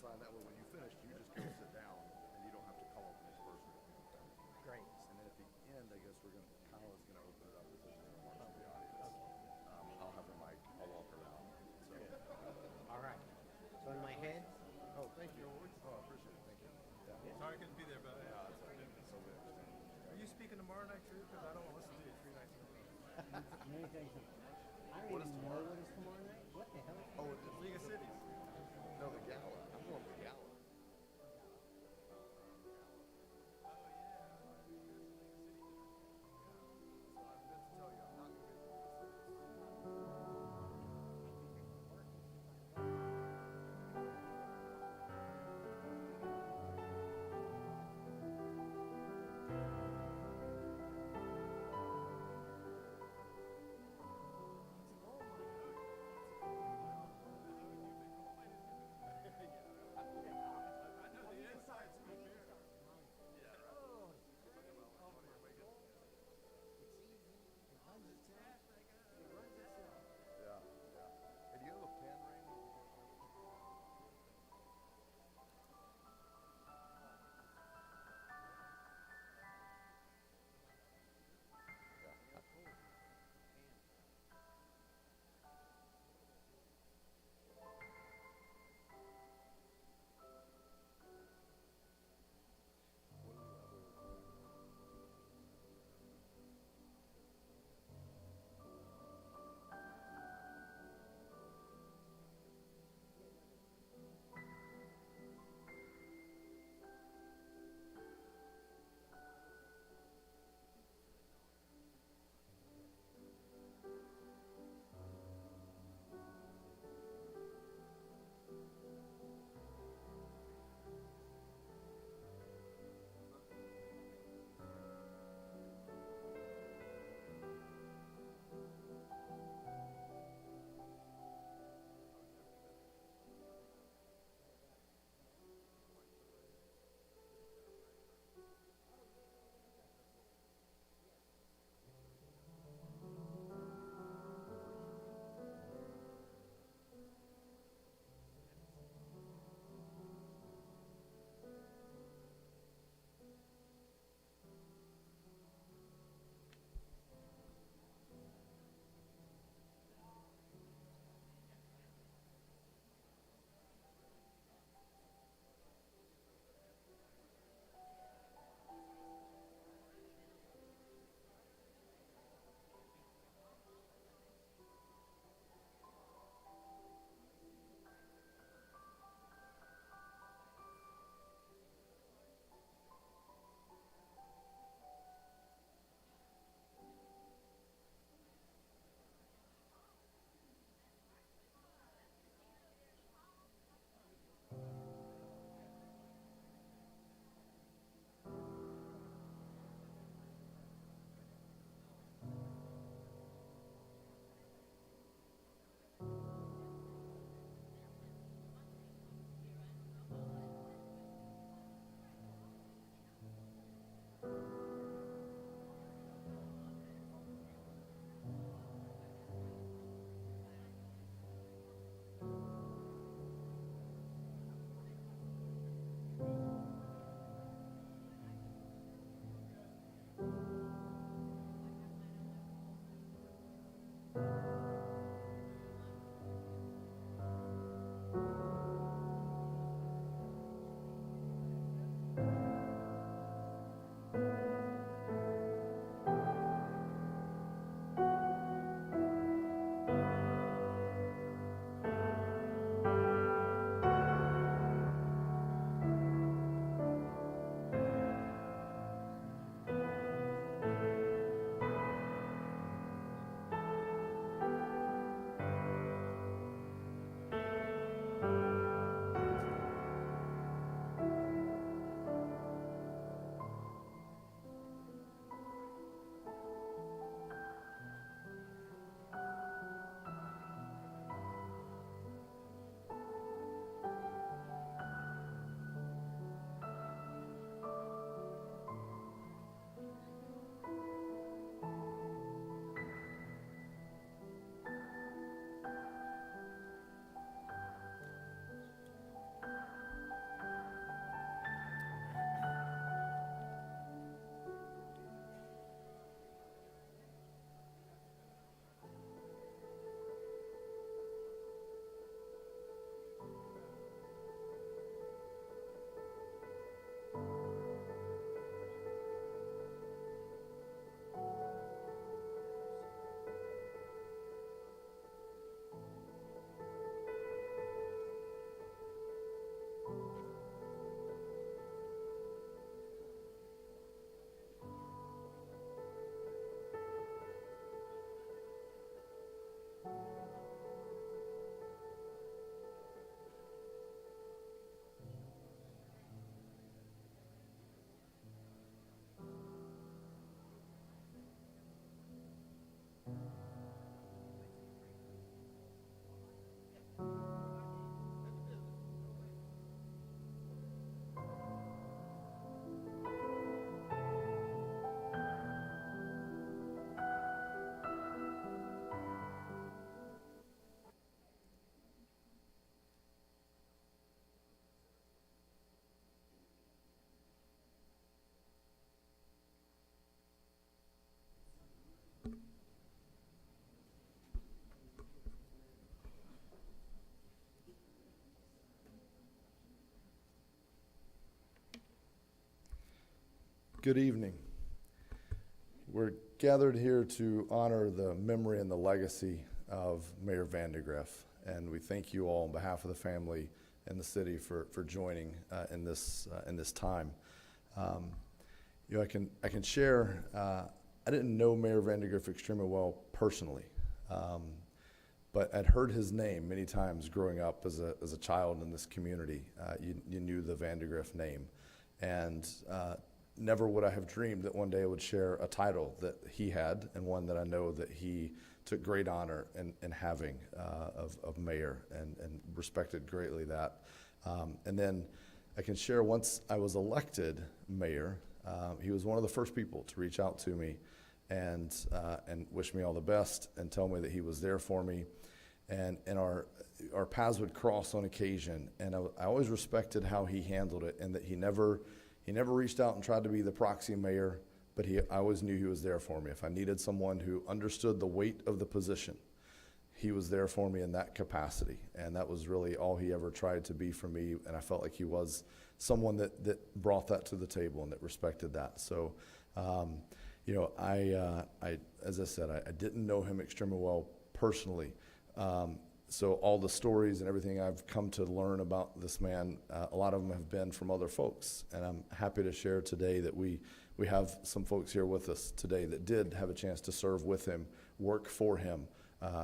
sign that way. When you finish, you just go sit down, and you don't have to call up the next person. Great. And then at the end, I guess Kyla's gonna open it up with his remarks to the audience. I'll have the mic. I'll walk around. So. All right. So in my head. Oh, thank you. Oh, I appreciate it. Thank you. Yeah. Sorry I couldn't be there, but Yeah, it's okay. So we understand. are you speaking tomorrow night too? Because I don't want to listen to you 3 nights in a row. Let me tell you something. I don't What even is know tomorrow? what is tomorrow night. What the hell is Oh, tomorrow? it's League of Cities. No, the gala. I'm going to the gala. Good evening. We're gathered here to honor the memory and the legacy of Mayor Vandergrift, and we thank you all on behalf of the family and the city for joining in this time. I can share. I didn't know Mayor Vandergrift extremely well personally, but I'd heard his name many times growing up as a child in this community. You knew the Vandergrift name, and never would I have dreamed that one day I would share a title that he had, and one that I know that he took great honor in having of mayor, and respected greatly that. And then I can share, once I was elected mayor, he was one of the first people to reach out to me and wish me all the best and tell me that he was there for me. And our paths would cross on occasion, and I always respected how he handled it, and that he never reached out and tried to be the proxy mayor, but I always knew he was there for me. If I needed someone who understood the weight of the position, he was there for me in that capacity. And that was really all he ever tried to be for me, and I felt like he was someone that brought that to the table and that respected that. So, I as I said, I didn't know him extremely well personally. So all the stories and everything I've come to learn about this man, a lot of them have been from other folks. And I'm happy to share today that we have some folks here with us today that did have a chance to serve with him, work for him,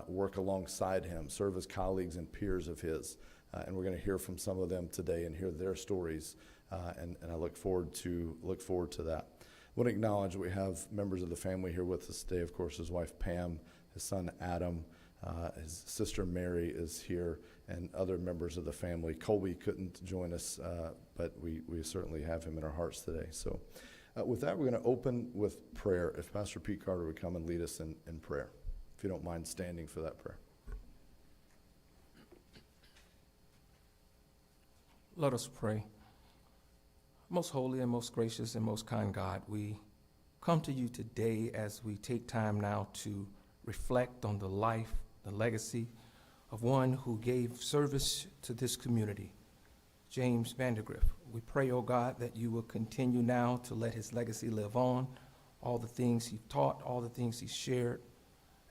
work alongside him, serve as colleagues and peers of his. And we're going to hear from some of them today and hear their stories. And I look forward to that. I want to acknowledge we have members of the family here with us today. Of course, his wife Pam, his son Adam, his sister Mary is here, and other members of the family. Colby couldn't join us, but we certainly have him in our hearts today. So with that, we're going to open with prayer. If Pastor Pete Carter would come and lead us in prayer, if you don't mind standing for that prayer. Let us pray. Most holy and most gracious and most kind God, we come to you today as we take time now to reflect on the life, the legacy of one who gave service to this community, James Vandergrift. We pray, oh God, that you will continue now to let his legacy live on, all the things he taught, all the things he shared,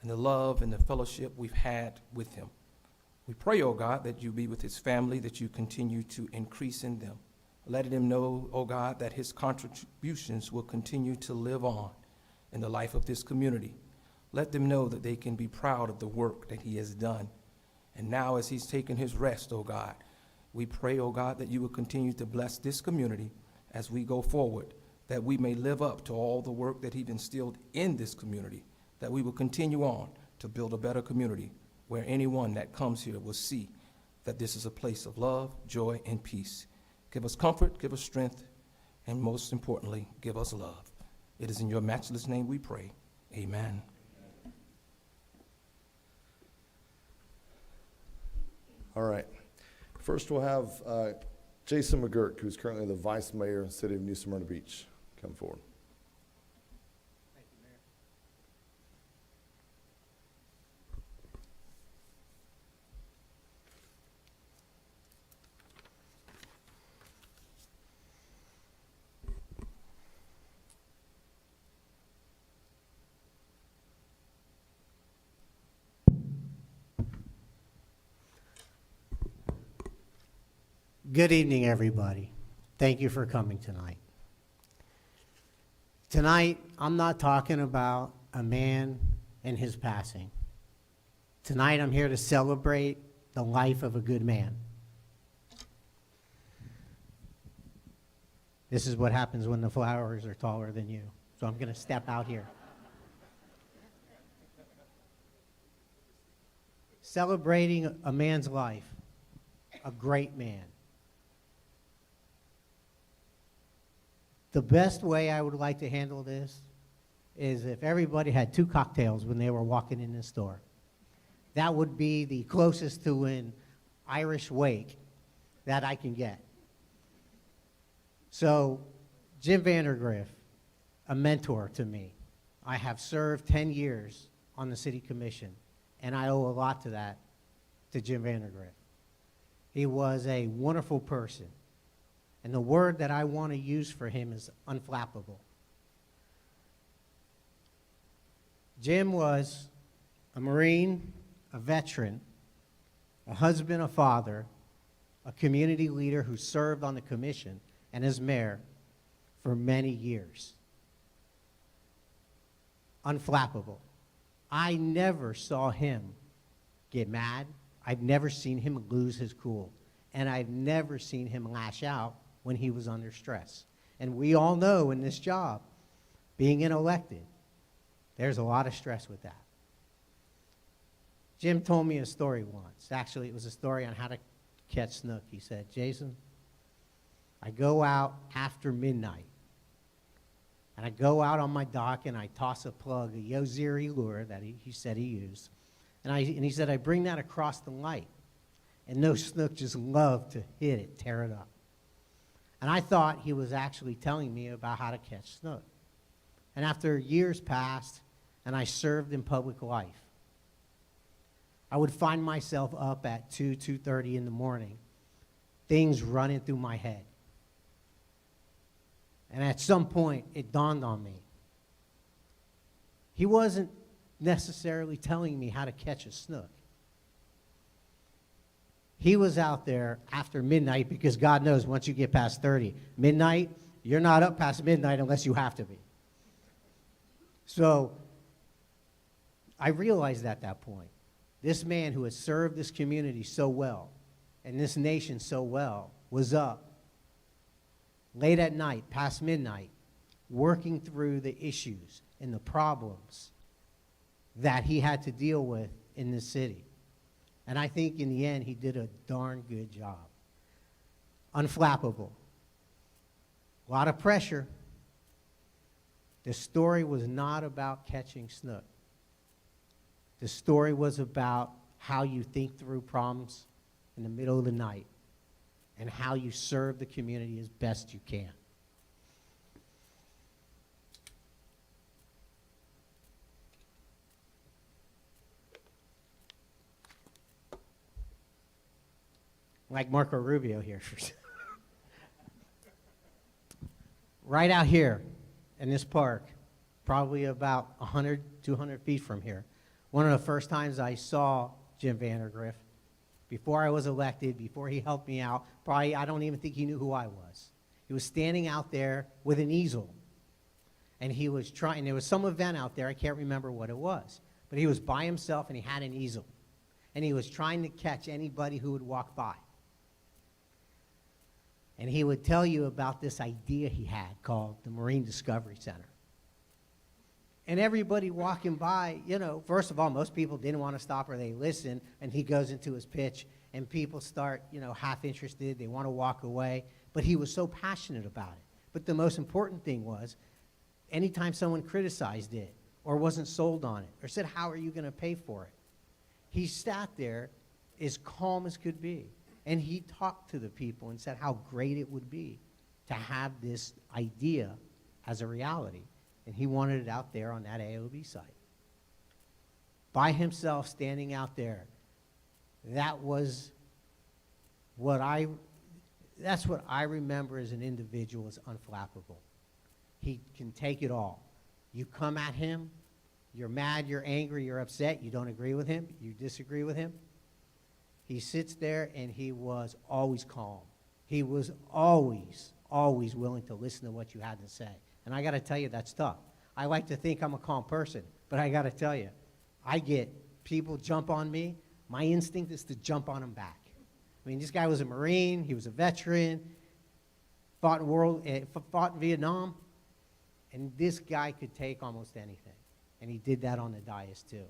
and the love and the fellowship we've had with him. We pray, oh God, that you be with his family, that you continue to increase in them. Letting him know, oh God, that his contributions will continue to live on in the life of this community. Let them know that they can be proud of the work that he has done. And now as he's taken his rest, oh God, we pray, oh God, that you will continue to bless this community as we go forward, that we may live up to all the work that he's instilled in this community, that we will continue on to build a better community where anyone that comes here will see that this is a place of love, joy, and peace. Give us comfort, give us strength, and most importantly, give us love. It is in your matchless name we pray. Amen. All right. First, we'll have Jason McGuirk, who's currently the Vice Mayor of the City of New Smyrna Beach, come forward. Thank you, Mayor. Good evening, everybody. Thank you for coming tonight. Tonight, I'm not talking about a man and his passing. Tonight, I'm here to celebrate the life of a good man. This is what happens when the flowers are taller than you. So I'm going to step out here. Celebrating a man's life, a great man. The best way I would like to handle this is if everybody had 2 cocktails when they were walking in the store. That would be the closest to an Irish wake that I can get. So, Jim Vandergrift, a mentor to me. I have served 10 years on the city commission, and I owe a lot to that to Jim Vandergrift. He was a wonderful person. And the word that I want to use for him is unflappable. Jim was a Marine, a veteran, a husband, a father, a community leader who served on the commission and as mayor for many years. Unflappable. I never saw him get mad. I've never seen him lose his cool. And I've never seen him lash out when he was under stress. And we all know in this job, being elected, there's a lot of stress with that. Jim told me a story once. Actually, it was a story on how to catch snook. He said, Jason, I go out after midnight, and I go out on my dock and I toss a plug, a Yoziri lure that he said he used. And he said, I bring that across the light. And those snook just love to hit it, tear it up. And I thought he was actually telling me about how to catch snook. And after years passed, and I served in public life, I would find myself up at 2:30 in the morning, things running through my head. And at some point, it dawned on me. He wasn't necessarily telling me how to catch a snook. He was out there after midnight because God knows once you get past 30, midnight, you're not up past midnight unless you have to be. So I realized at that point, this man who had served this community so well and this nation so well was up late at night, past midnight, working through the issues and the problems that he had to deal with in this city. And I think in the end, he did a darn good job. Unflappable. A lot of pressure. The story was not about catching snook. The story was about how you think through problems in the middle of the night and how you serve the community as best you can. Like Marco Rubio here. Right out here in this park, probably about 100, 200 feet from here, one of the first times I saw Jim Vandergrift, before I was elected, before he helped me out, probably I don't even think he knew who I was. He was standing out there with an easel, and he was trying, there was some event out there, I can't remember what it was, but he was by himself and he had an easel, and he was trying to catch anybody who would walk by. And he would tell you about this idea he had called the Marine Discovery Center. And everybody walking by, you know, first of all, most people didn't want to stop or they listen, and he goes into his pitch, and people start, you know, half interested, they want to walk away, but he was so passionate about it. But the most important thing was, anytime someone criticized it, or wasn't sold on it, or said, how are you going to pay for it? He sat there as calm as could be. And he talked to the people and said how great it would be to have this idea as a reality. And he wanted it out there on that AOB site. By himself, standing out there. That was that's what I remember as an individual as unflappable. He can take it all. You come at him, you're mad, you're angry, you're upset, you don't agree with him, you disagree with him. He sits there and he was always calm. He was always willing to listen to what you had to say. And I got to tell you, that's tough. I like to think I'm a calm person, but I got to tell you, I get people jump on me. My instinct is to jump on them back. I mean, this guy was a Marine. He was a veteran, fought in Vietnam, and this guy could take almost anything. And he did that on the dais too.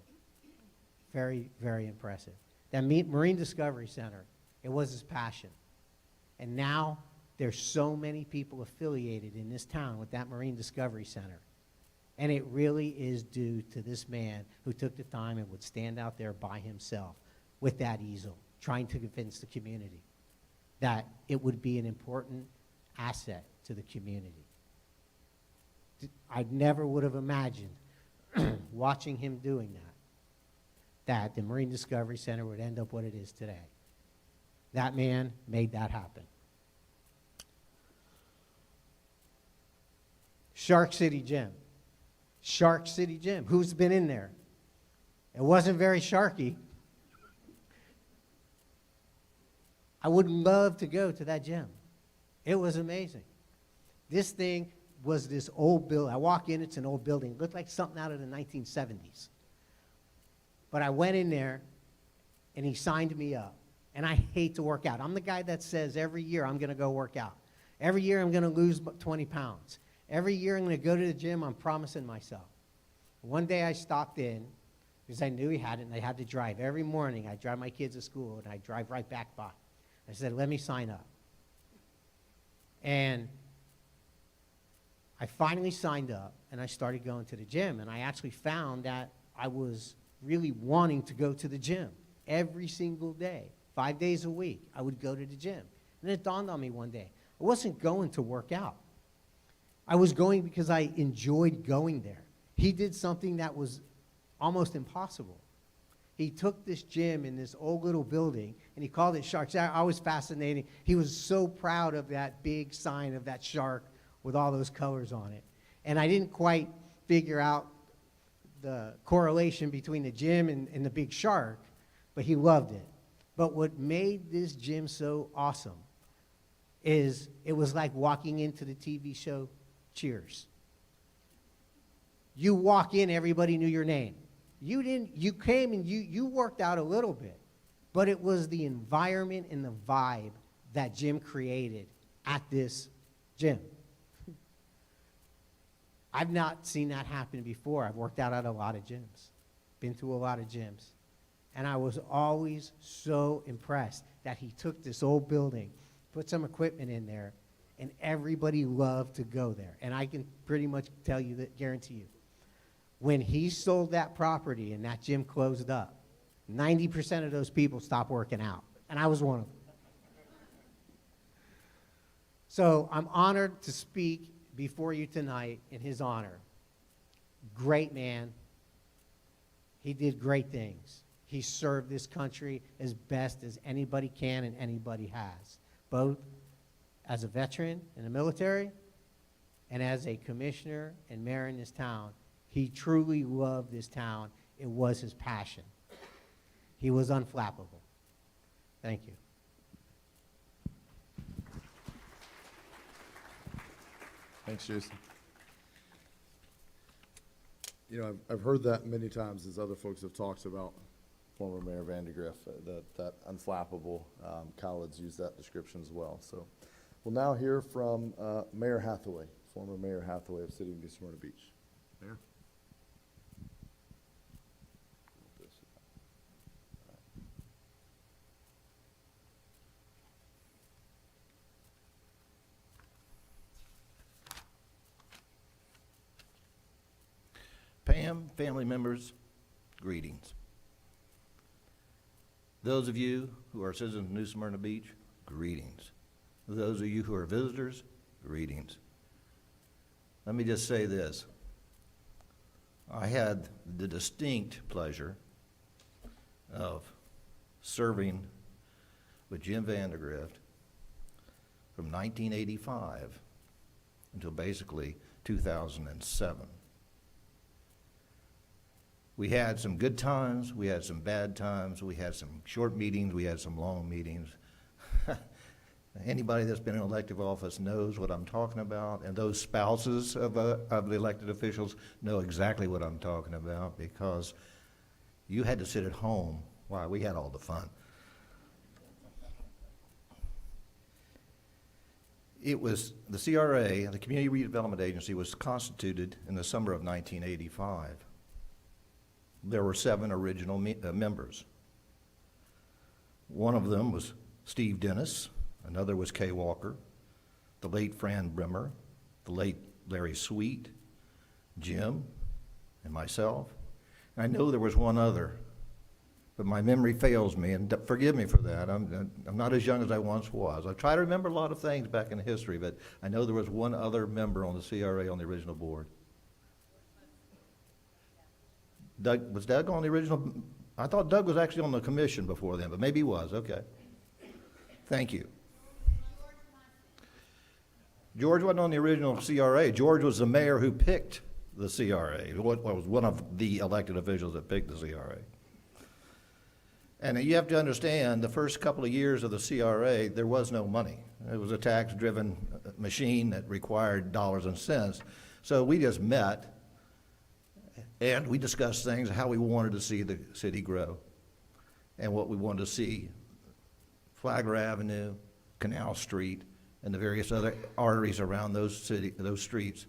Very, very impressive. That Marine Discovery Center, it was his passion. And now there's so many people affiliated in this town with that Marine Discovery Center. And it really is due to this man who took the time and would stand out there by himself with that easel, trying to convince the community that it would be an important asset to the community. I never would have imagined watching him doing that the Marine Discovery Center would end up what it is today. That man made that happen. Shark City Jim. Shark City Gym. Who's been in there? It wasn't very sharky. I would love to go to that gym. It was amazing. This thing was this old building. I walk in, it's an old building. It looked like something out of the 1970s. But I went in there, and he signed me up. And I hate to work out. I'm the guy that says every year I'm going to go work out. Every year I'm going to lose 20 pounds. Every year I'm going to go to the gym, I'm promising myself. One day I stopped in because I knew he had it, and I had to drive. Every morning I drive my kids to school, and I drive right back by. I said, let me sign up. And I finally signed up, and I started going to the gym, and I actually found that I was really wanting to go to the gym every single day, 5 days a week. I would go to the gym. And it dawned on me one day, I wasn't going to work out. I was going because I enjoyed going there. He did something that was almost impossible. He took this gym in this old little building, and he called it Sharks. I was fascinating. He was so proud of that big sign of that shark with all those colors on it. And I didn't quite figure out the correlation between the gym and the big shark, but he loved it. But what made this gym so awesome is it was like walking into the TV show Cheers. You walk in, everybody knew your name. You came and you worked out a little bit, but it was the environment and the vibe that Jim created at this gym. I've not seen that happen before. I've worked out at a lot of gyms, been to a lot of gyms, and I was always so impressed that he took this old building, put some equipment in there, and everybody loved to go there. And I can pretty much tell you that, guarantee you, when he sold that property and that gym closed up, 90% of those people stopped working out, and I was one of them. So I'm honored to speak before you tonight in his honor. Great man. He did great things. He served this country as best as anybody can and anybody has, both as a veteran in the military and as a commissioner and mayor in this town. He truly loved this town. It was his passion. He was unflappable. Thank you. Thanks, Jason. You know, I've heard that many times as other folks have talked about former Mayor Vandergrift, that unflappable. Khalid's used that description as well. So we'll now hear from Mayor Hathaway, former Mayor Hathaway of City of Smyrna Beach. Mayor. Pam, family members, greetings. Those of you who are citizens of New Smyrna Beach, greetings. Those of you who are visitors, greetings. Let me just say this. I had the distinct pleasure of serving with Jim Vandergrift from 1985 until basically 2007. We had some good times, we had some bad times, we had some short meetings, we had some long meetings. Anybody that's been in elective office knows what I'm talking about, and those spouses of the elected officials know exactly what I'm talking about, because you had to sit at home while we had all the fun. It was the CRA, the Community Redevelopment Agency, was constituted in the summer of 1985. There were 7 original members. One of them was Steve Dennis, another was Kay Walker, the late Fran Brimmer, the late Larry Sweet, Jim, and myself. And I know there was one other, but my memory fails me, and forgive me for that. I'm not as young as I once was. I try to remember a lot of things back in history, but I know there was one other member on the CRA on the original board. Doug, was Doug on the original? I thought Doug was actually on the commission before then, but maybe he was. Okay. Thank you. George wasn't on the original CRA. George was the mayor who picked the CRA. What was one of the elected officials that picked the CRA. And you have to understand, the first couple of years of the CRA, there was no money. It was a tax-driven machine that required dollars and cents. So we just met, and we discussed things, how we wanted to see the city grow, and what we wanted to see, Flagler Avenue, Canal Street, and the various other arteries around those streets,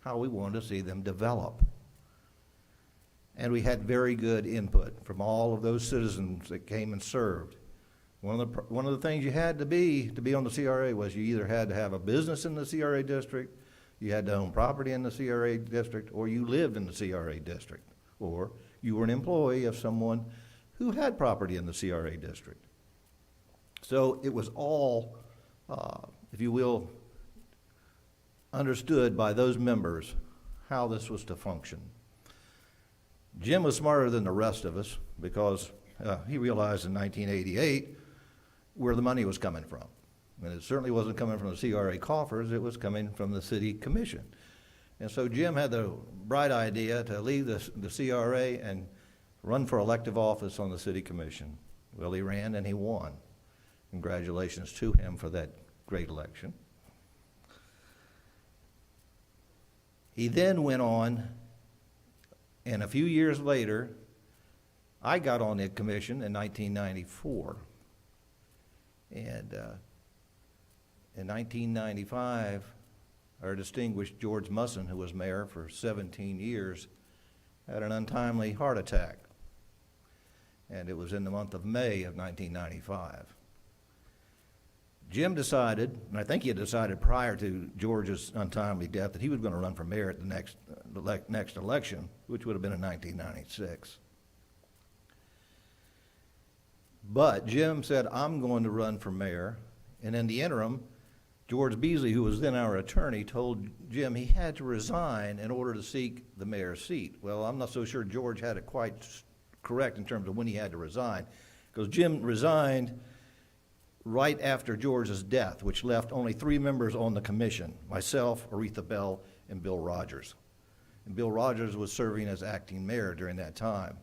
how we wanted to see them develop. And we had very good input from all of those citizens that came and served. One of the things you had to be on the CRA was you either had to have a business in the CRA district, you had to own property in the CRA district, or you lived in the CRA district, or you were an employee of someone who had property in the CRA district. So it was all, if you will, understood by those members how this was to function. Jim was smarter than the rest of us because he realized in 1988 where the money was coming from. And it certainly wasn't coming from the CRA coffers, it was coming from the city commission. And so Jim had the bright idea to leave the CRA and run for elective office on the city commission. Well, he ran and he won. Congratulations to him for that great election. He then went on, and a few years later, I got on the commission in 1994. And in 1995, our distinguished George Musson, who was mayor for 17 years, had an untimely heart attack. And it was in the month of May of 1995. Jim decided, and I think he had decided prior to George's untimely death, that he was going to run for mayor at the next election, which would have been in 1996. But Jim said, I'm going to run for mayor. And in the interim, George Beasley, who was then our attorney, told Jim he had to resign in order to seek the mayor's seat. Well, I'm not so sure George had it quite correct in terms of when he had to resign, because Jim resigned right after George's death, which left only 3 members on the commission, myself, Aretha Bell, and Bill Rogers. And Bill Rogers was serving as acting mayor during that time.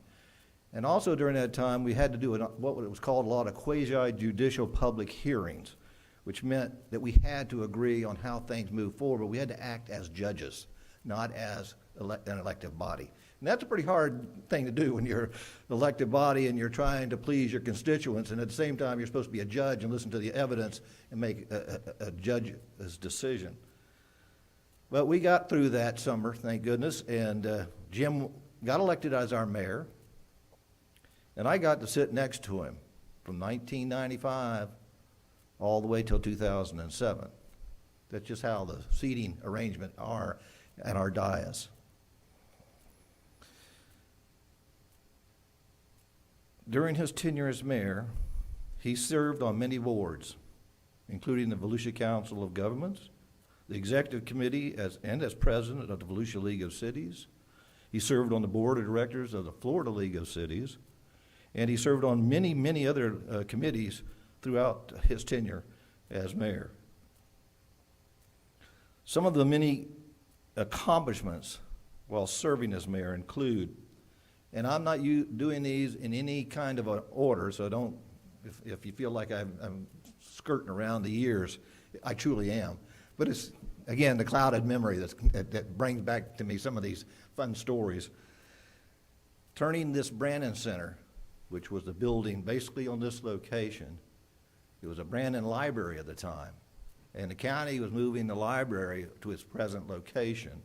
And also during that time, we had to do what was called a lot of quasi-judicial public hearings, which meant that we had to agree on how things moved forward, but we had to act as judges, not as an elective body. And that's a pretty hard thing to do when you're an elected body and you're trying to please your constituents, and at the same time you're supposed to be a judge and listen to the evidence and make a judge's decision. But we got through that summer, thank goodness, and Jim got elected as our mayor, and I got to sit next to him from 1995 all the way till 2007. That's just how the seating arrangement are at our dais. During his tenure as mayor, he served on many boards, including the Volusia Council of Governments, the Executive Committee as president of the Volusia League of Cities. He served on the board of directors of the Florida League of Cities, and he served on many, many other committees throughout his tenure as mayor. Some of the many accomplishments while serving as mayor include, and I'm not doing these in any kind of an order, so don't, if you feel like I'm skirting around the years, I truly am. But it's, again, the clouded memory that brings back to me some of these fun stories. Turning this Brannon Center, which was the building basically on this location, it was a Brannon library at the time, and the county was moving the library to its present location.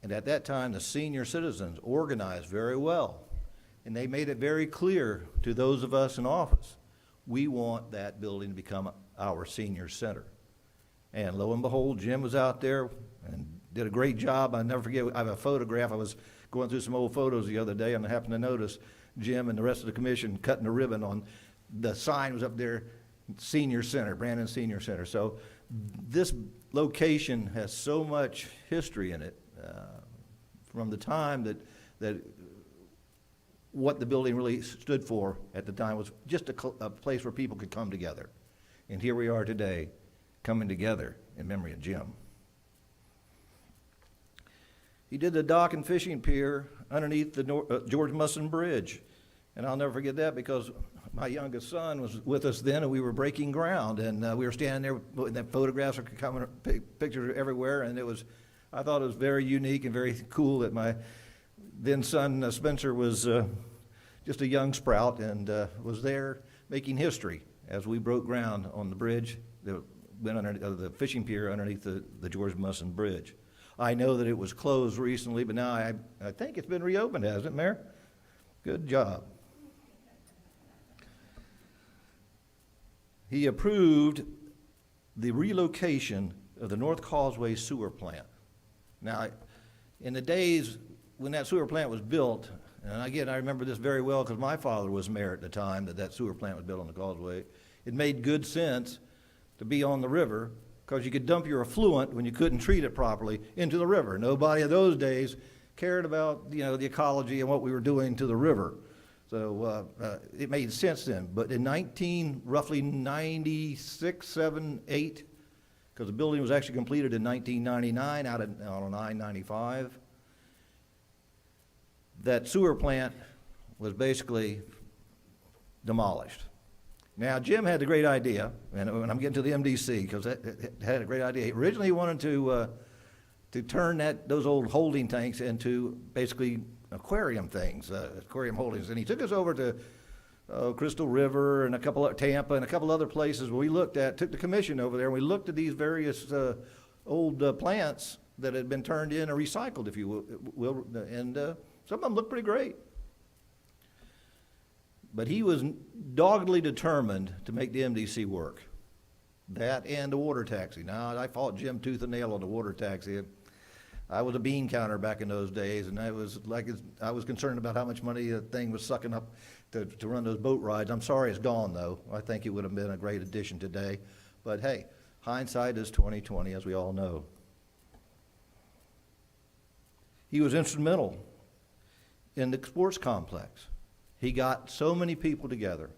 And at that time, the senior citizens organized very well, and they made it very clear to those of us in office, we want that building to become our senior center. And lo and behold, Jim was out there and did a great job. I'll never forget, I have a photograph. I was going through some old photos the other day, and I happened to notice Jim and the rest of the commission cutting a ribbon on the sign was up there, Senior Center, Brannon Senior Center. So this location has so much history in it. From the time that what the building really stood for at the time was just a place where people could come together. And here we are today, coming together in memory of Jim. He did the dock and fishing pier underneath the George Musson Bridge. And I'll never forget that because my youngest son was with us then, and we were breaking ground, and we were standing there, and the photographs are coming, pictures everywhere, and I thought it was very unique and very cool that my then son Spencer was just a young sprout and was there making history as we broke ground on the bridge that went under the fishing pier underneath the George Musson Bridge. I know that it was closed recently, but now I think it's been reopened, hasn't it, Mayor? Good job. He approved the relocation of the North Causeway sewer plant. Now, in the days when that sewer plant was built, and again, I remember this very well because my father was mayor at the time that sewer plant was built on the Causeway, it made good sense to be on the river because you could dump your effluent when you couldn't treat it properly into the river. Nobody of those days cared about, the ecology and what we were doing to the river. So it made sense then. But in roughly 96, 7, 8, because the building was actually completed in 1999 out on I-95, that sewer plant was basically demolished. Now, Jim had the great idea, and I'm getting to the MDC because it had a great idea. Originally, he wanted to turn those old holding tanks into basically aquarium things, aquarium holdings. And he took us over to Crystal River and Tampa and a couple other places where took the commission over there, and we looked at these various old plants that had been turned in or recycled, if you will, and some of them looked pretty great. But he was doggedly determined to make the MDC work. That and the water taxi. Now, I fought Jim tooth and nail on the water taxi. I was a bean counter back in those days, and I was concerned about how much money the thing was sucking up to run those boat rides. I'm sorry it's gone, though. I think it would have been a great addition today. But hey, hindsight is 20/20, as we all know. He was instrumental in the sports complex. He got so many people together,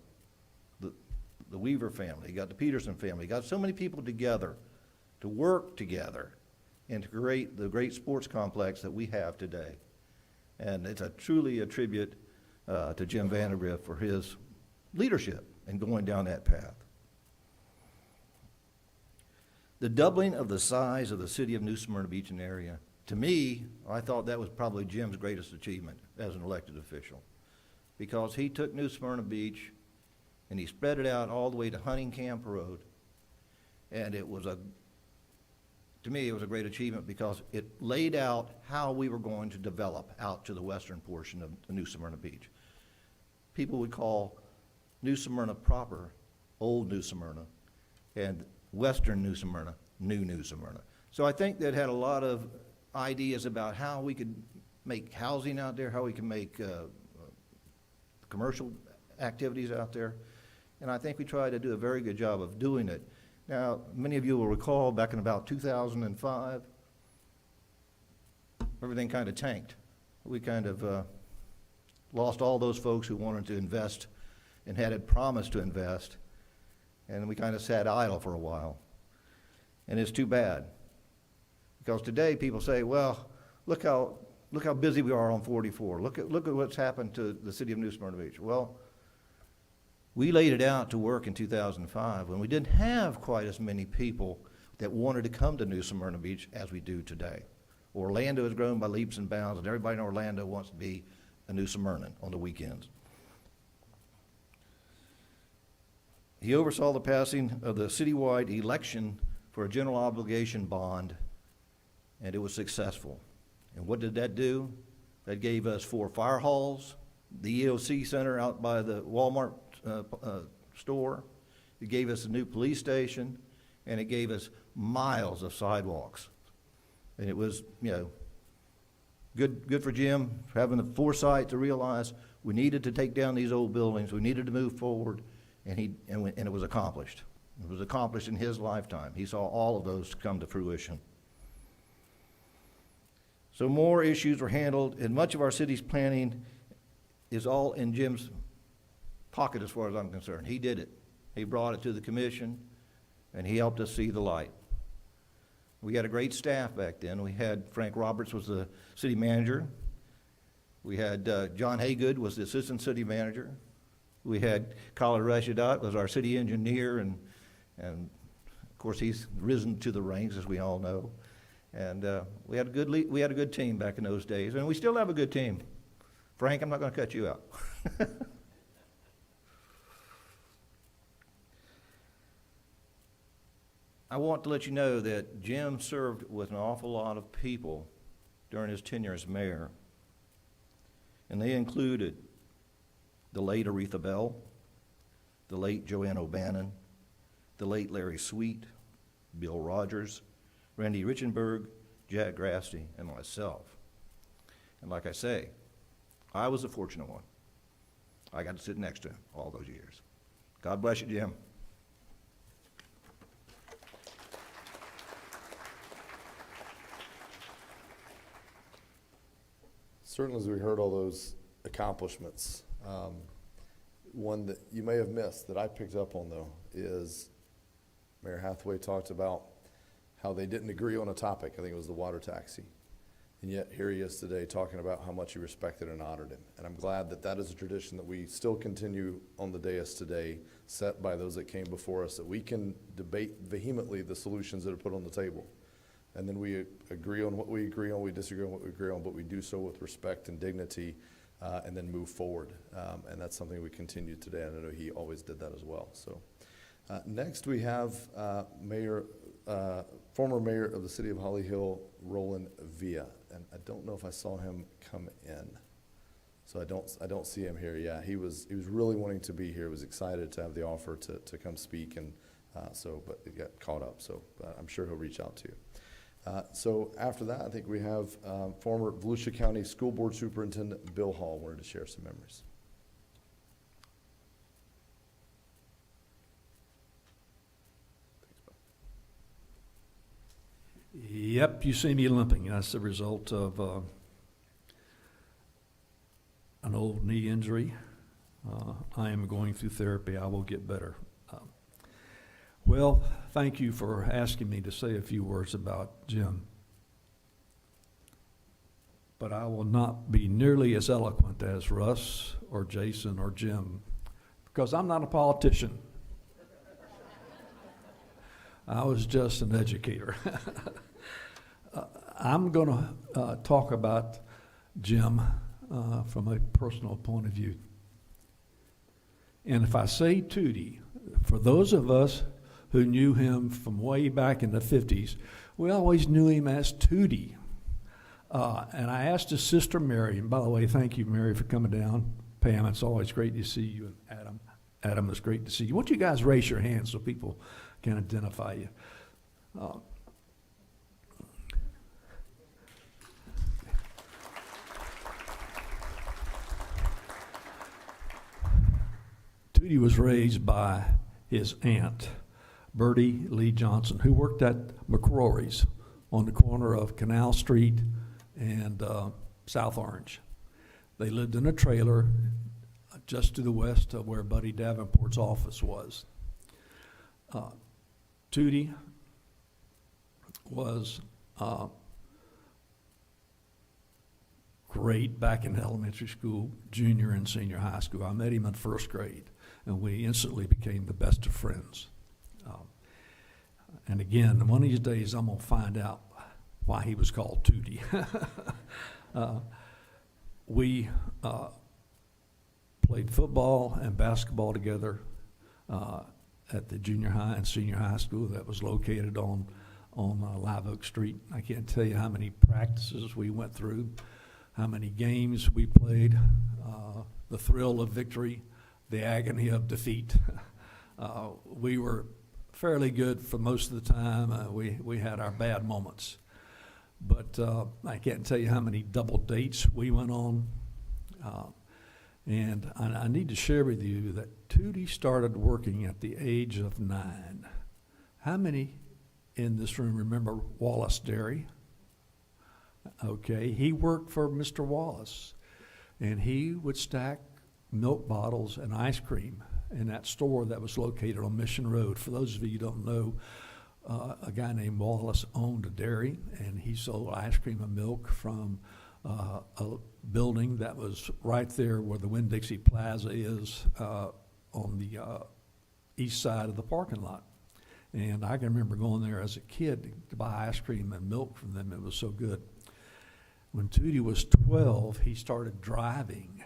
the Weaver family, he got the Peterson family, he got so many people together to work together and to create the great sports complex that we have today. And it's truly a tribute to Jim Vandergrift for his leadership in going down that path. The doubling of the size of the city of New Smyrna Beach and area, to me, I thought that was probably Jim's greatest achievement as an elected official, because he took New Smyrna Beach and he spread it out all the way to Huntingcamp Road. And to me, it was a great achievement because it laid out how we were going to develop out to the western portion of New Smyrna Beach. People would call New Smyrna proper Old New Smyrna, and western New Smyrna, New Smyrna. So I think that had a lot of ideas about how we could make housing out there, how we can make commercial activities out there. And I think we tried to do a very good job of doing it. Now, many of you will recall back in about 2005, everything kind of tanked. We kind of lost all those folks who wanted to invest and had promised to invest, and we kind of sat idle for a while. And it's too bad, because today people say, well, look how busy we are on 44. Look at what's happened to the city of New Smyrna Beach. Well, we laid it out to work in 2005 when we didn't have quite as many people that wanted to come to New Smyrna Beach as we do today. Orlando has grown by leaps and bounds, and everybody in Orlando wants to be a New Smyrnan on the weekends. He oversaw the passing of the citywide election for a general obligation bond, and it was successful. And what did that do? That gave us 4 fire halls, the EOC center out by the Walmart store. It gave us a new police station, and it gave us miles of sidewalks. And it was, good for Jim for having the foresight to realize we needed to take down these old buildings, we needed to move forward, and it was accomplished. It was accomplished in his lifetime. He saw all of those come to fruition. So more issues were handled, and much of our city's planning is all in Jim's pocket as far as I'm concerned. He did it. He brought it to the commission, and he helped us see the light. We had a great staff back then. We had Frank Roberts was the city manager. We had John Haygood was the assistant city manager. We had Khalid Resheidat was our city engineer, and of course he's risen to the ranks, as we all know. And we had a good team back in those days, and we still have a good team. Frank, I'm not going to cut you out. I want to let you know that Jim served with an awful lot of people during his tenure as mayor. And they included the late Aretha Bell, the late Joanne O'Bannon, the late Larry Sweet, Bill Rogers, Randy Richenberg, Jack Grasty, and myself. And like I say, I was the fortunate one. I got to sit next to him all those years. God bless you, Jim. Certainly, as we heard all those accomplishments, one that you may have missed that I picked up on, though, is Mayor Hathaway talked about how they didn't agree on a topic. I think it was the water taxi. And yet here he is today talking about how much he respected and honored him. And I'm glad that that is a tradition that we still continue on the dais today, set by those that came before us, that we can debate vehemently the solutions that are put on the table. And then we agree on what we agree on, we disagree on what we agree on, but we do so with respect and dignity, and then move forward. And that's something we continue today, and I know he always did that as well. So next we have former mayor of the city of Holly Hill, Roland Villa. And I don't know if I saw him come in. So I don't see him here. Yeah, he was really wanting to be here, was excited to have the offer to come speak, and but he got caught up. So I'm sure he'll reach out to you. So after that, I think we have former Volusia County School Board Superintendent Bill Hall wanted to share some memories. Yep, you see me limping. That's the result of an old knee injury. I am going through therapy. I will get better. Well, thank you for asking me to say a few words about Jim. But I will not be nearly as eloquent as Russ or Jason or Jim, because I'm not a politician. I was just an educator. I'm going to talk about Jim from a personal point of view. And if I say Tootie, for those of us who knew him from way back in the 50s, we always knew him as Tootie. And I asked his sister Mary, and by the way, thank you, Mary, for coming down. Pam, it's always great to see you, and Adam. Adam, it's great to see you. Why don't you guys raise your hands so people can identify you? Tootie was raised by his aunt, Bertie Lee Johnson, who worked at McCrory's on the corner of Canal Street and South Orange. They lived in a trailer just to the west of where Buddy Davenport's office was. Tootie was great back in elementary school, junior and senior high school. I met him in first grade, and we instantly became the best of friends. And again, one of these days I'm going to find out why he was called Tootie. We played football and basketball together at the junior high and senior high school that was located on Live Oak Street. I can't tell you how many practices we went through, how many games we played, the thrill of victory, the agony of defeat. We were fairly good for most of the time. We had our bad moments. But I can't tell you how many double dates we went on. And I need to share with you that Tootie started working at the age of 9. How many in this room remember Wallace Dairy? Okay, he worked for Mr. Wallace, and he would stack milk bottles and ice cream in that store that was located on Mission Road. For those of you who don't know, a guy named Wallace owned a dairy, and he sold ice cream and milk from a building that was right there where the Winn-Dixie Plaza is on the east side of the parking lot. And I can remember going there as a kid to buy ice cream and milk from them. It was so good. When Tootie was 12, he started driving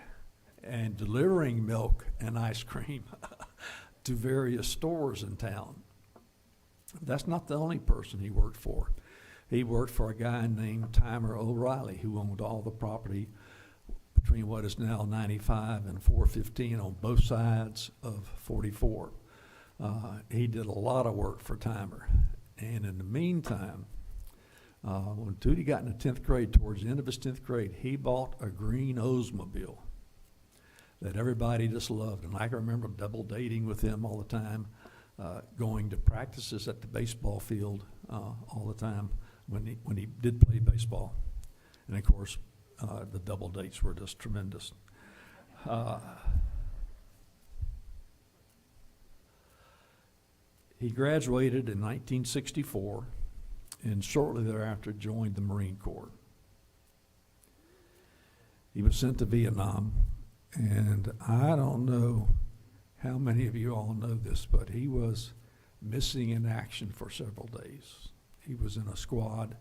and delivering milk and ice cream to various stores in town. That's not the only person he worked for. He worked for a guy named Timer O'Reilly, who owned all the property between what is now 95 and 415 on both sides of 44. He did a lot of work for Timer. And in the meantime, when Tootie got into 10th grade, towards the end of his 10th grade, he bought a green Oldsmobile that everybody just loved. And I can remember double dating with him all the time, going to practices at the baseball field all the time when he did play baseball. And of course, the double dates were just tremendous. He graduated in 1964 and shortly thereafter joined the Marine Corps. He was sent to Vietnam, and I don't know how many of you all know this, but he was missing in action for several days. He was in a squad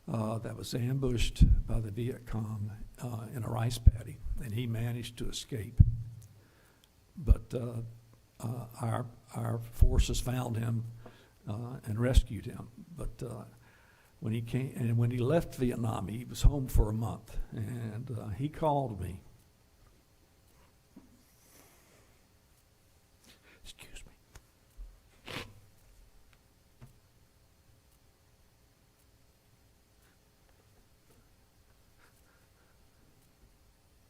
that was ambushed by the Viet Cong in a rice paddy, and he managed to escape. But our forces found him and rescued him. But when he came and when he left Vietnam, he was home for a month, and he called me. Excuse me.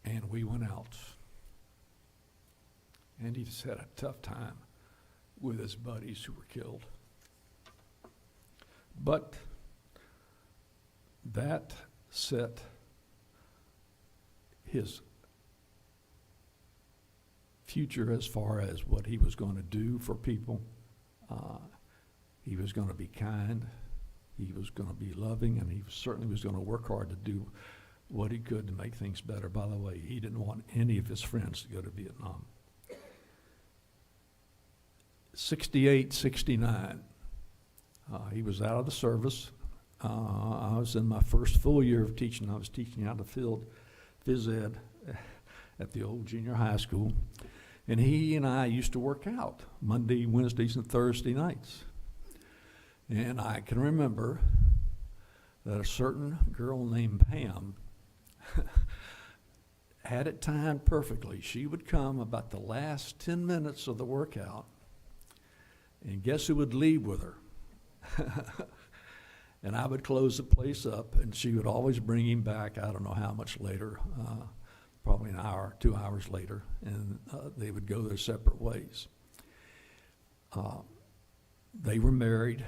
And we went out. And he just had a tough time with his buddies who were killed. But that set his future as far as what he was going to do for people. He was going to be kind, he was going to be loving, and he certainly was going to work hard to do what he could to make things better. By the way, he didn't want any of his friends to go to Vietnam. 68, 69, he was out of the service. I was in my first full year of teaching. I was teaching out of the field, phys ed, at the old junior high school. And he and I used to work out Monday, Wednesdays, and Thursday nights. And I can remember that a certain girl named Pam had it timed perfectly. She would come about the last 10 minutes of the workout, and guess who would leave with her? And I would close the place up, and she would always bring him back, I don't know how much later, probably an hour, 2 hours later, and they would go their separate ways. They were married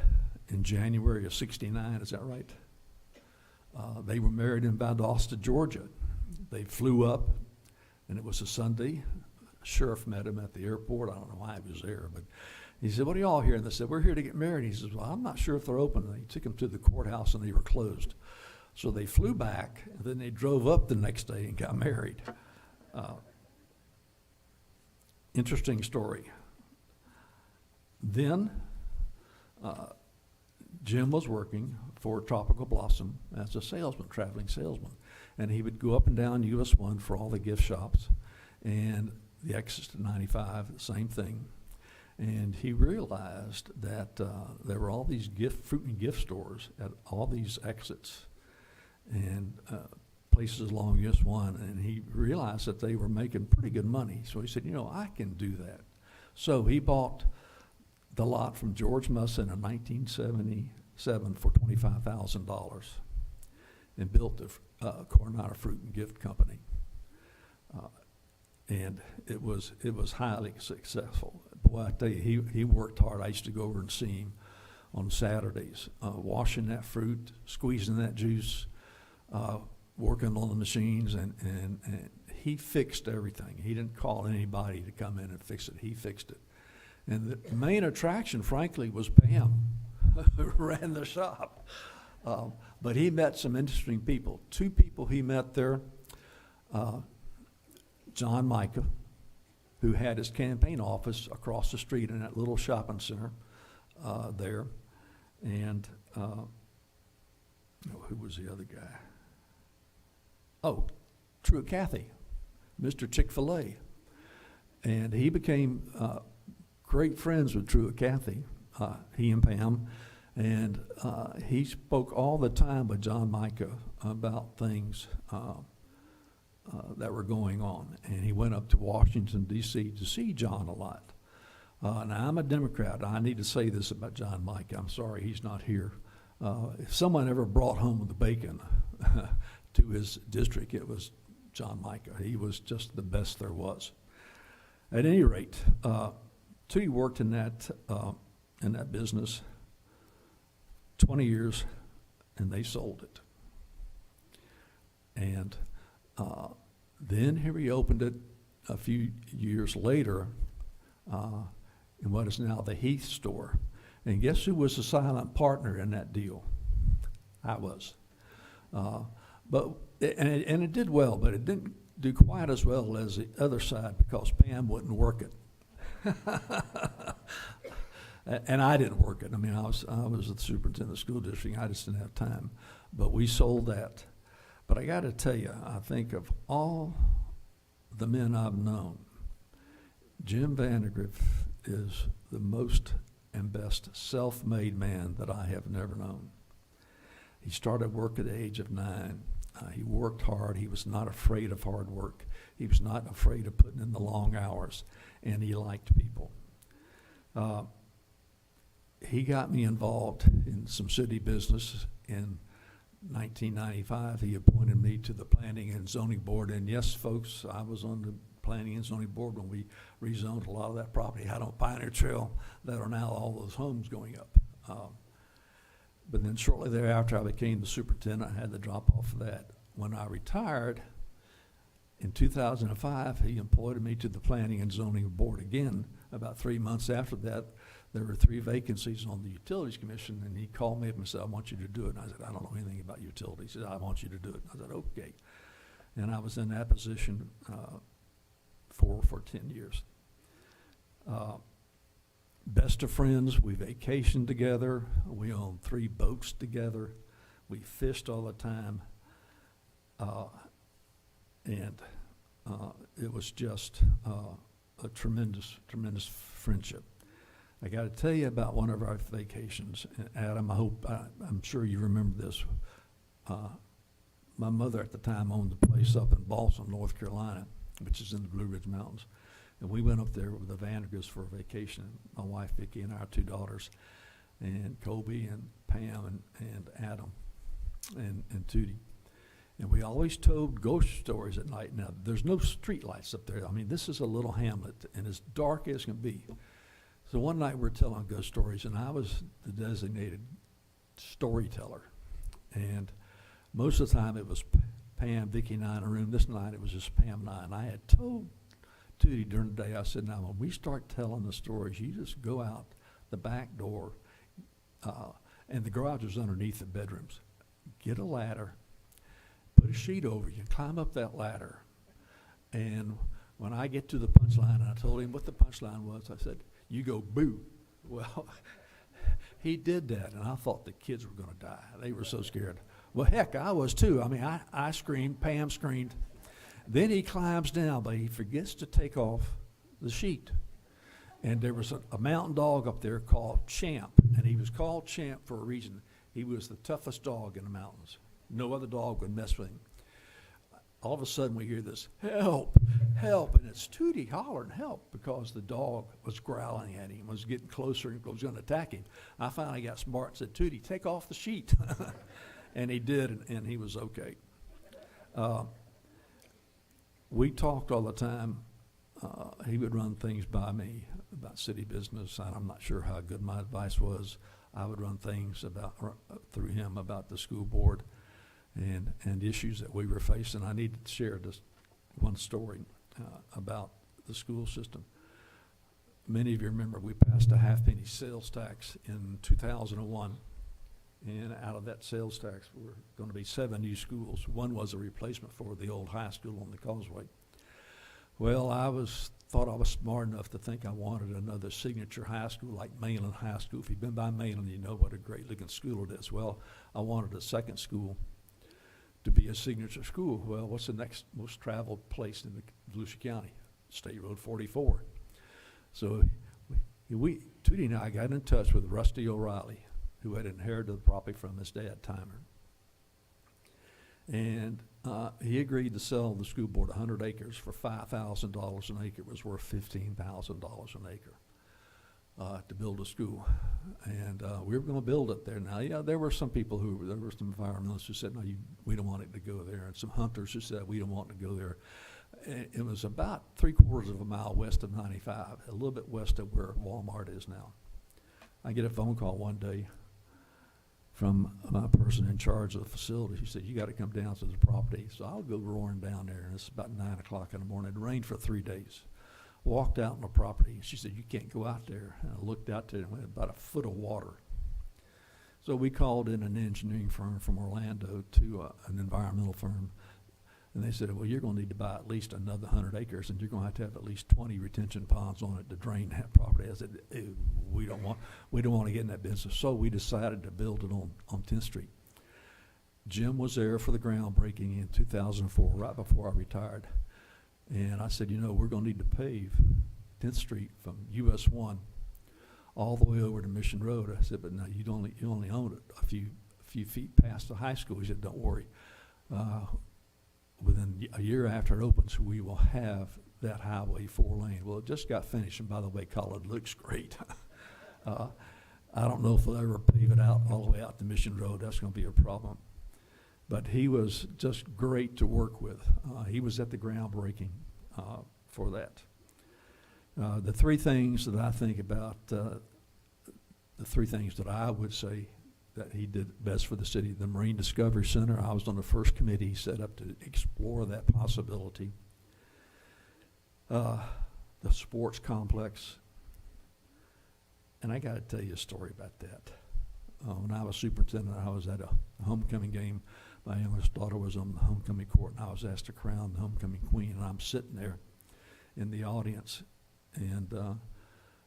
in January of 69, is that right? They were married in Valdosta, Georgia. They flew up, and it was a Sunday. Sheriff met him at the airport. I don't know why he was there, but he said, "What are y'all here?" And they said, "We're here to get married." He says, "Well, I'm not sure if they're open." And they took him to the courthouse, and they were closed. So they flew back, and then they drove up the next day and got married. Interesting story. Then Jim was working for Tropical Blossom as a salesman, traveling salesman. And he would go up and down US 1 for all the gift shops, and the exits to 95, the same thing. And he realized that there were all these fruit and gift stores at all these exits and places along US 1, and he realized that they were making pretty good money. So he said, I can do that. So he bought the lot from George Musson in 1977 for $25,000 and built the Coronado Fruit and Gift Company. And it was highly successful. Boy, I tell you, he worked hard. I used to go over and see him on Saturdays, washing that fruit, squeezing that juice, working on the machines, and he fixed everything. He didn't call anybody to come in and fix it. He fixed it. And the main attraction, frankly, was Pam. ran the shop. But he met some interesting people. Two people he met there, John Micah, who had his campaign office across the street in that little shopping center there. And who was the other guy? Oh, Truett Cathy, Mr. Chick-fil-A. And he became great friends with Truett Cathy, he and Pam. And he spoke all the time with John Micah about things that were going on. And he went up to Washington, D.C. to see John a lot. Now, I'm a Democrat. I need to say this about John Micah. I'm sorry he's not here. If someone ever brought home the bacon to his district, it was John Micah. He was just the best there was. At any rate, Tootie worked in that business 20 years, and they sold it. And then he reopened it a few years later in what is now the Heath store. And guess who was the silent partner in that deal? I was. And it did well, but it didn't do quite as well as the other side because Pam wouldn't work it. And I didn't work it. I mean, I was the superintendent of the school district. I just didn't have time. But we sold that. But I got to tell you, I think of all the men I've known, Jim Vandergrift is the most and best self-made man that I have never known. He started work at the age of 9. He worked hard. He was not afraid of hard work. He was not afraid of putting in the long hours, and he liked people. He got me involved in some city business. In 1995, he appointed me to the Planning and Zoning Board, and yes, folks, I was on the Planning and Zoning Board when we rezoned a lot of that property out on Pioneer Trail that are now all those homes going up. But then shortly thereafter, I became the superintendent. I had to drop off of that. When I retired in 2005, he appointed me to the Planning and Zoning Board again. About 3 months after that, there were 3 vacancies on the Utilities Commission, and he called me up and said, I want you to do it. And I said, I don't know anything about utilities. He said, I want you to do it. And I said, okay. And I was in that position for 10 years. Best of friends. We vacationed together. We owned 3 boats together. We fished all the time. And it was just a tremendous, tremendous friendship. I got to tell you about one of our vacations. Adam, I'm sure you remember this. My mother at the time owned the place up in Balsam, North Carolina, which is in the Blue Ridge Mountains. And we went up there with the Vandergrifts for a vacation. My wife, Vicki, and our 2 daughters, and Colby and Pam and Adam and Tootie. And we always told ghost stories at night. Now, there's no street lights up there. I mean, this is a little hamlet, and as dark as can be. So one night we're telling ghost stories, and I was the designated storyteller. And most of the time it was Pam, Vicki, and I in a room. This night it was just Pam and I. And I had told Tootie during the day, I said, now when we start telling the stories, you just go out the back door, and the garage is underneath the bedrooms. Get a ladder, put a sheet over you, climb up that ladder. And when I get to the punchline, I told him what the punchline was. I said, you go boo. Well, he did that, and I thought the kids were going to die. They were so scared. Well, heck, I was too. I mean, I screamed, Pam screamed. Then he climbs down, but he forgets to take off the sheet. And there was a mountain dog up there called Champ, and he was called Champ for a reason. He was the toughest dog in the mountains. No other dog would mess with him. All of a sudden we hear this, help, help, and it's Tootie hollering help because the dog was growling at him, was getting closer and was going to attack him. I finally got smart and said, Tootie, take off the sheet. And he did, and he was okay. We talked all the time. He would run things by me about city business, and I'm not sure how good my advice was. I would run things through him about the school board and issues that we were facing. I needed to share just one story about the school system. many of you remember we passed a half-penny sales tax in 2001. And out of that sales tax were going to be 7 new schools. One was a replacement for the old high school on the Causeway. Well, thought I was smart enough to think I wanted another signature high school like Mainland High School. If you've been by Mainland, you know what a great looking school it is. Well, I wanted a second school to be a signature school. Well, what's the next most traveled place in the Volusia County? State Road 44. So Tootie and I got in touch with Rusty O'Reilly, who had inherited the property from his dad, Timer. And he agreed to sell the school board 100 acres for $5,000 an acre. It was worth $15,000 an acre to build a school. And we were going to build it there. Now, yeah, there were some people there were some environmentalists who said, no, we don't want it to go there. And some hunters who said, we don't want it to go there. It was about 3/4 of a mile west of 95, a little bit west of where Walmart is now. I get a phone call one day from my person in charge of the facility. She said, you got to come down to the property. So I'll go roaring down there, and it's about 9 o'clock in the morning. It rained for 3 days. Walked out on the property, and she said, you can't go out there. And I looked out there, and went about a foot of water. So we called in an engineering firm from Orlando to an environmental firm. And they said, well, you're going to need to buy at least another 100 acres, and you're going to have at least 20 retention ponds on it to drain that property. I said, we don't want to get in that business. So we decided to build it on 10th Street. Jim was there for the groundbreaking in 2004, right before I retired. And I said, we're going to need to pave 10th Street from US 1 all the way over to Mission Road. I said, but no, you only own it a few feet past the high school. He said, don't worry. Within a year after it opens, we will have that highway 4-lane. Well, it just got finished, and by the way, Khalid looks great. I don't know if they'll ever pave it out all the way out to Mission Road. That's going to be a problem. But he was just great to work with. He was at the groundbreaking for that. The three things that I think about, the three things that I would say that he did best for the city. The Marine Discovery Center, I was on the first committee he set up to explore that possibility. The sports complex. And I got to tell you a story about that. When I was superintendent, I was at a homecoming game. My youngest daughter was on the homecoming court, and I was asked to crown the homecoming queen. And I'm sitting there in the audience, and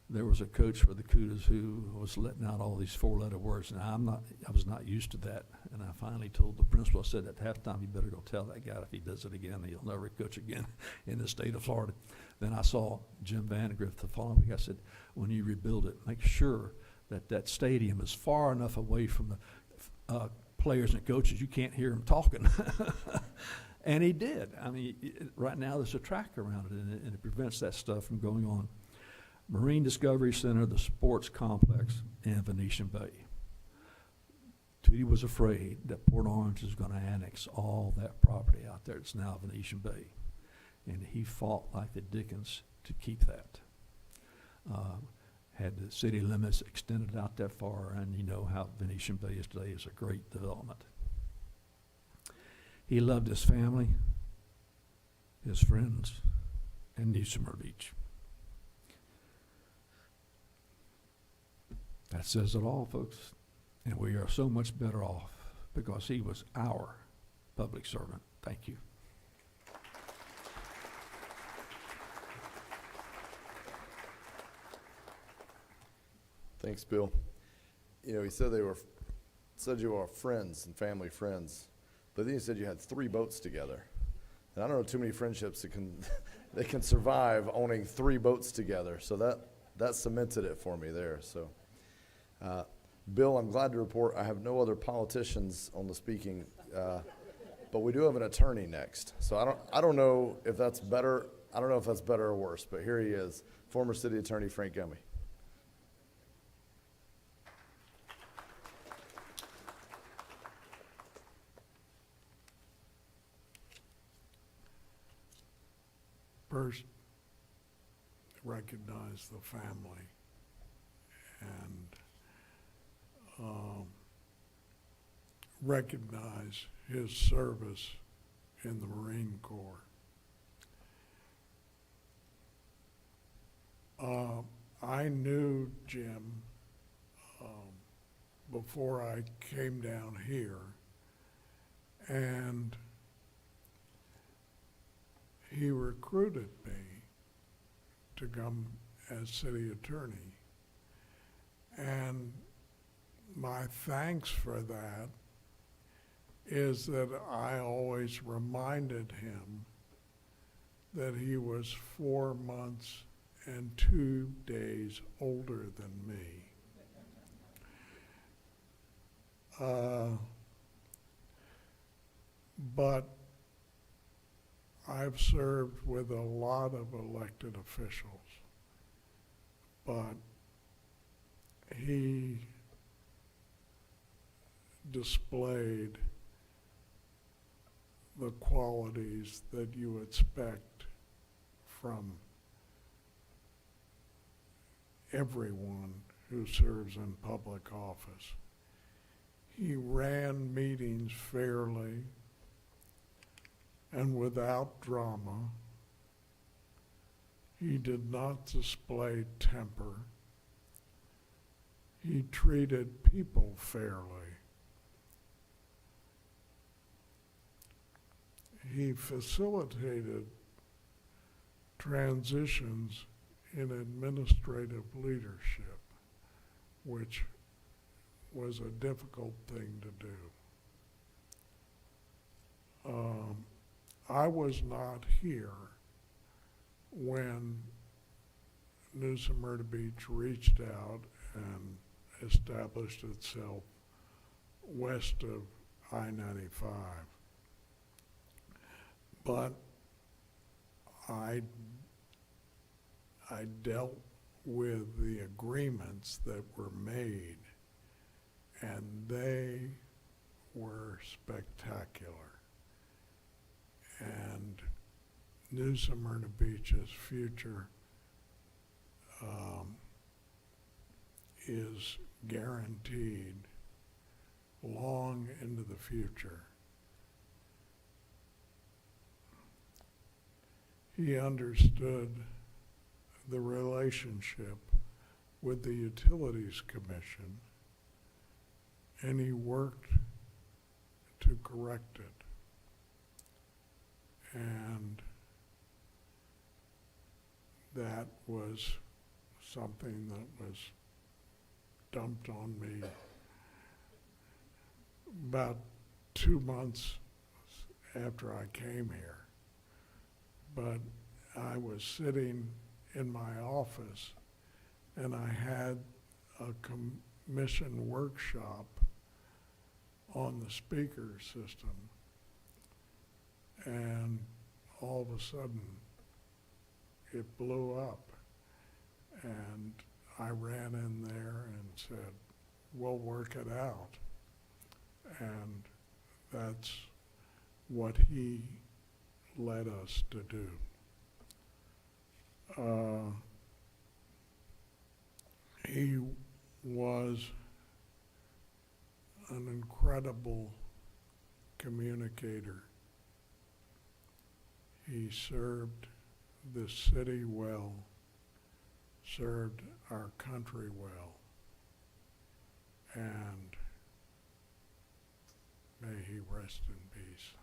there was a coach for the Cougars who was letting out all these 4-letter words, and I was not used to that. And I finally told the principal, I said, at halftime, you better go tell that guy if he does it again, he'll never coach again in the state of Florida. Then I saw Jim Vandergrift the following week. I said, when you rebuild it, make sure that stadium is far enough away from the players and coaches you can't hear them talking. And he did. I mean, right now there's a track around it, and it prevents that stuff from going on. Marine Discovery Center, the sports complex, and Venetian Bay. Tootie was afraid that Port Orange is going to annex all that property out there. It's now Venetian Bay. And he fought like the Dickens to keep that. Had the city limits extended out that far, and you know how Venetian Bay is today is a great development. He loved his family, his friends, and New Smyrna Beach. That says it all, folks. And we are so much better off because he was our public servant. Thank you. Thanks, Bill. He said you were friends and family friends, but then you said you had 3 boats together. And I don't know too many friendships that can survive owning 3 boats together. So that cemented it for me there. So, Bill, I'm glad to report I have no other politicians on the speaking, but we do have an attorney next. So I don't know if that's better. I don't know if that's better or worse, but here he is, former City Attorney Frank Gummey. First, recognize the family and recognize his service in the Marine Corps. I knew Jim before I came down here, and he recruited me to come as city attorney. And my thanks for that is that I always reminded him that he was 4 months and 2 days older than me. But I've served with a lot of elected officials, but he displayed the qualities that you expect from everyone who serves in public office. He ran meetings fairly and without drama. He did not display temper. He treated people fairly. He facilitated transitions in administrative leadership, which was a difficult thing to do. I was not here when New Smyrna Beach reached out and established itself west of I-95. But I dealt with the agreements that were made, and they were spectacular. And New Smyrna Beach's future is guaranteed long into the future. He understood the relationship with the Utilities Commission, and he worked to correct it. And that was something that was dumped on me about 2 months after I came here. But I was sitting in my office and I had a commission workshop on the speaker system, and all of a sudden it blew up, and I ran in there and said, we'll work it out. And that's what he led us to do. He was an incredible communicator. He served the city well, served our country well, and may he rest in peace.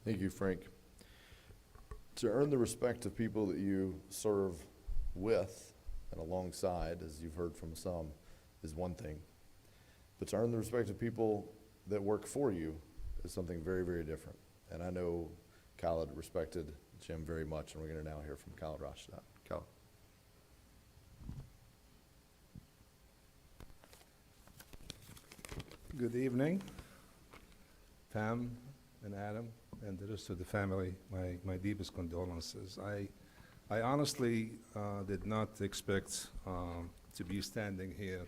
Thank you, Frank. To earn the respect of people that you serve with and alongside, as you've heard from some, is one thing. But to earn the respect of people that work for you is something very, very different. And I know Khalid respected Jim very much, and we're going to now hear from Khalid Resheidat. Khalid. Good evening, Pam and Adam and the rest of the family. My deepest condolences. I honestly did not expect to be standing here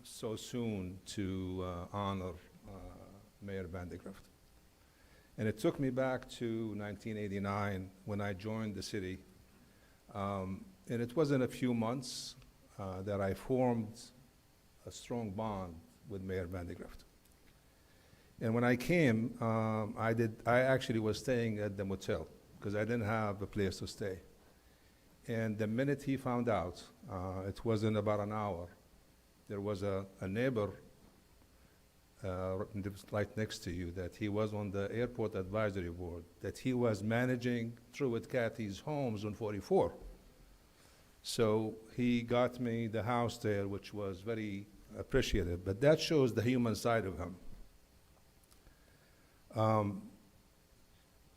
so soon to honor Mayor Vandergrift. And it took me back to 1989 when I joined the city. And it wasn't a few months that I formed a strong bond with Mayor Vandergrift. And when I came, I actually was staying at the motel because I didn't have a place to stay. And the minute he found out, it wasn't about an hour, there was a neighbor right next to you that he was on the airport advisory board, that he was managing Truett Cathy's homes on 44. So he got me the house there, which was very appreciative, but that shows the human side of him.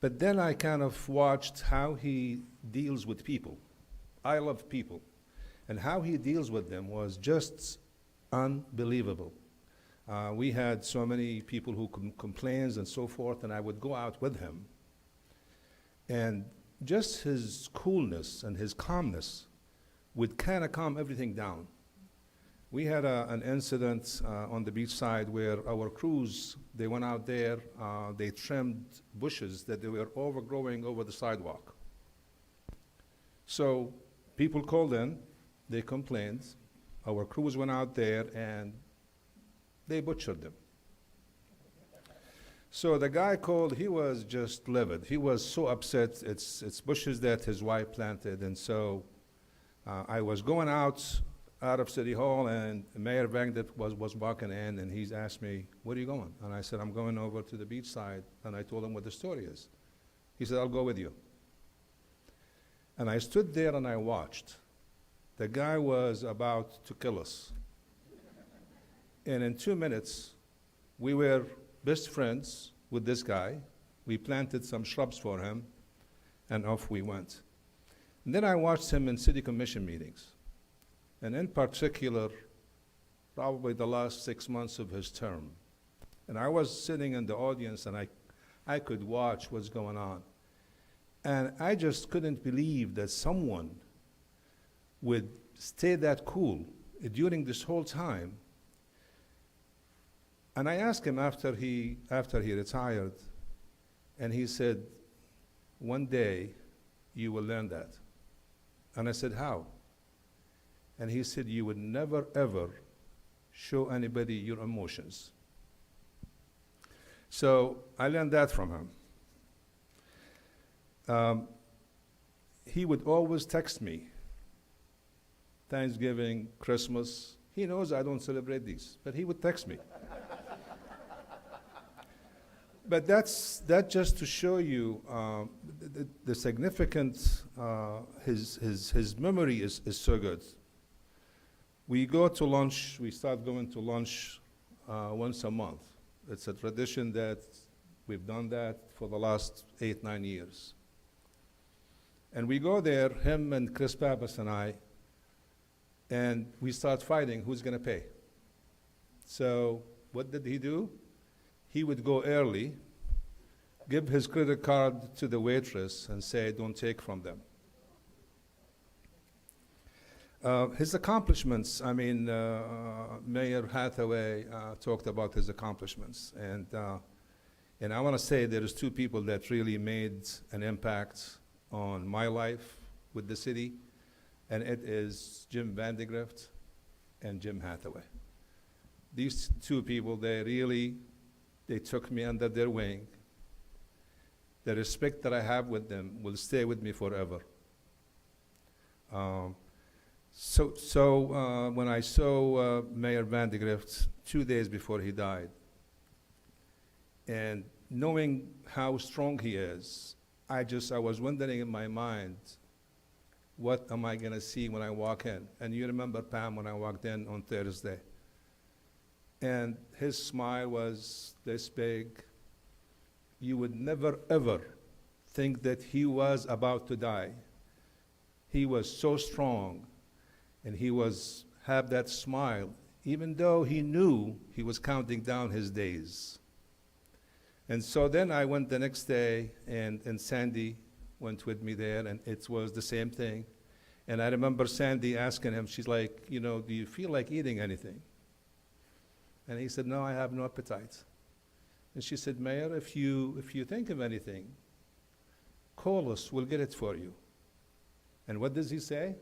But then I kind of watched how he deals with people. I love people. And how he deals with them was just unbelievable. We had so many people who complained and so forth, and I would go out with him. And just his coolness and his calmness would kind of calm everything down. We had an incident on the beach side where our crews, they went out there, they trimmed bushes that they were overgrowing over the sidewalk. So people called in, they complained, our crews went out there and they butchered them. So the guy called, he was just livid. He was so upset. It's bushes that his wife planted, and so I was going out of City Hall, and Mayor Vandergrift was walking in, and he's asked me, "Where are you going?" And I said, "I'm going over to the beach side," and I told him what the story is. He said, "I'll go with you." And I stood there and I watched. The guy was about to kill us. And in 2 minutes, we were best friends with this guy. We planted some shrubs for him, and off we went. And then I watched him in city commission meetings. And in particular, probably the last 6 months of his term. And I was sitting in the audience, and I could watch what's going on. And I just couldn't believe that someone would stay that cool during this whole time. And I asked him after he retired, and he said, "One day you will learn that." And I said, "How?" And he said, "You would never, ever show anybody your emotions." So I learned that from him. He would always text me, Thanksgiving, Christmas. He knows I don't celebrate these, but he would text me. But that just to show you the significance, his memory is so good. We go to lunch, we start going to lunch once a month. It's a tradition that we've done that for the last 8-9 years. And we go there, him and Chris Pappas and I, and we start fighting who's gonna pay. So what did he do? He would go early, give his credit card to the waitress and say, "Don't take from them." His accomplishments, I mean, Mayor Hathaway talked about his accomplishments. And I want to say there's two people that really made an impact on my life with the city, and it is Jim Vandergrift and Jim Hathaway. These two people, they took me under their wing. The respect that I have with them will stay with me forever. So when I saw Mayor Vandergrift 2 days before he died, and knowing how strong he is, I was wondering in my mind, what am I gonna see when I walk in? And you remember, Pam, when I walked in on Thursday. And his smile was this big. You would never, ever think that he was about to die. He was so strong, and he had that smile, even though he knew he was counting down his days. And so then I went the next day, and Sandy went with me there, and it was the same thing. And I remember Sandy asking him, she's like, "Do you feel like eating anything?" And he said, "No, I have no appetite." And she said, "Mayor, if you think of anything, call us, we'll get it for you." And what does he say?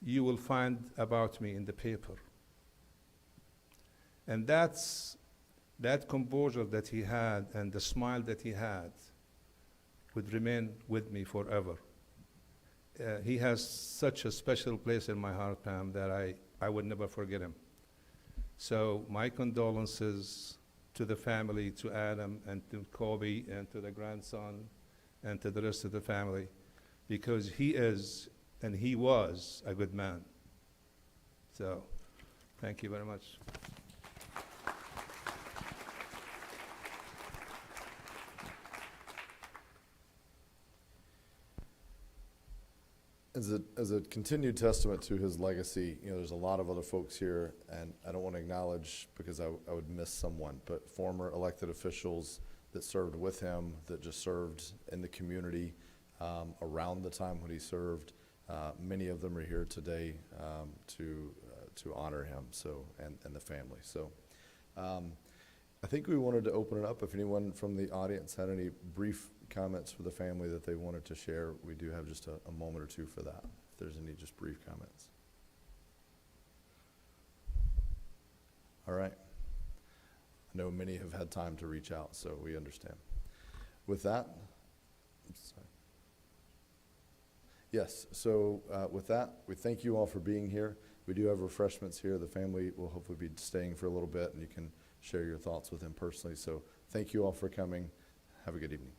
"You will find about me in the paper." And that's that composure that he had and the smile that he had would remain with me forever. He has such a special place in my heart, Pam, that I would never forget him. So my condolences to the family, to Adam and to Kobe and to the grandson and to the rest of the family, because he is and he was a good man. So thank you very much. As a continued testament to his legacy, you know, there's a lot of other folks here, and I don't want to acknowledge because I would miss someone, but former elected officials that served with him, that just served in the community around the time when he served. Many of them are here today to honor him, so and the family. So I think we wanted to open it up. If anyone from the audience had any brief comments for the family that they wanted to share, we do have just a moment or two for that, if there's any just brief comments. All right. I know many have had time to reach out, so we understand. With that, I'm sorry. Yes, so with that, we thank you all for being here. We do have refreshments here. The family will hopefully be staying for a little bit, and you can share your thoughts with them personally. So thank you all for coming. Have a good evening.